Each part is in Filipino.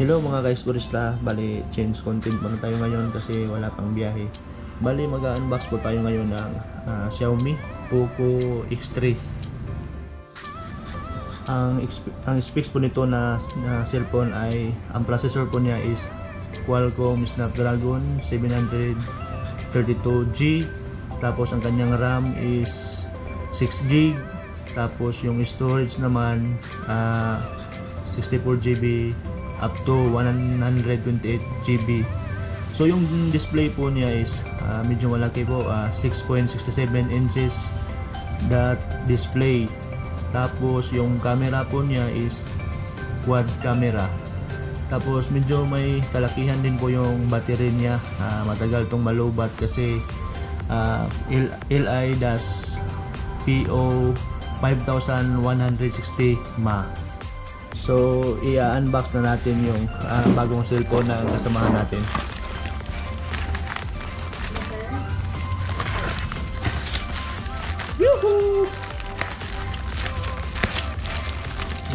Hello mga ka-explorista, bali change content muna tayo ngayon kasi wala pang biyahe. Bali mag-unbox po tayo ngayon ng Xiaomi Poco X3. Ang specs po nito na cellphone ay, ang processor po niya is Qualcomm Snapdragon 732G. Tapos ang kanyang RAM is 6GB. Tapos yung storage naman 64GB up to 128GB. So yung display po niya is medyo malaki po, 6.67 inches that display. Tapos yung camera po niya is quad camera. Tapos medyo may kalakihan din po yung battery niya, matagal tong malobat kasi Li-PO 5160 mAh. So, i-unbox na natin yung bagong cellphone na kasamahan natin. Yuhu!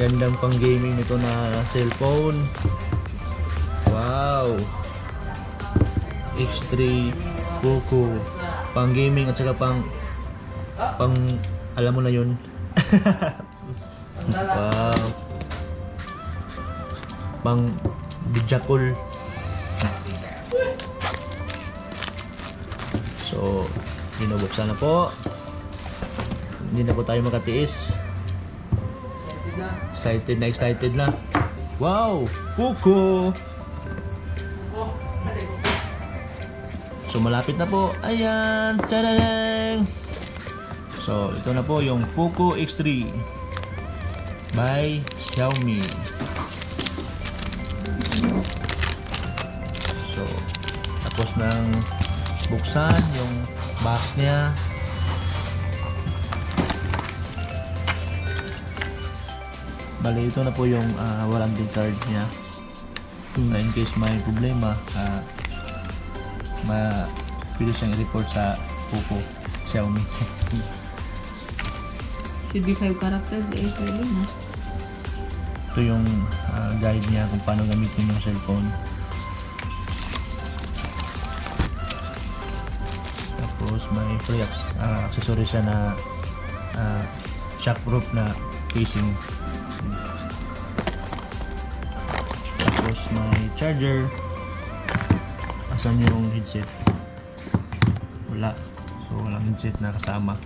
Gandang pang gaming nito na cellphone. Wow! X3 Poco. Pang gaming at saka pang alam mo na yun. Wow! Pang bijakol. So, binubuksan na po. Hindi na po tayo makatiis. Excited na. Wow! Poco! So, malapit na po. Ayan! Tadadang! So, ito na po yung Poco X3 by Xiaomi. So, tapos ng buksan yung box niya. Bali, ito na po yung warranty card niya. Na in case may problema, pwede siyang i-report sa Poco Xiaomi. 55 characters, pwede na. Ito yung guide niya kung paano gamitin yung cellphone. Tapos may free accessory siya na shockproof na casing. Tapos may charger. Asan yung headset? Wala. So walang headset na kasama.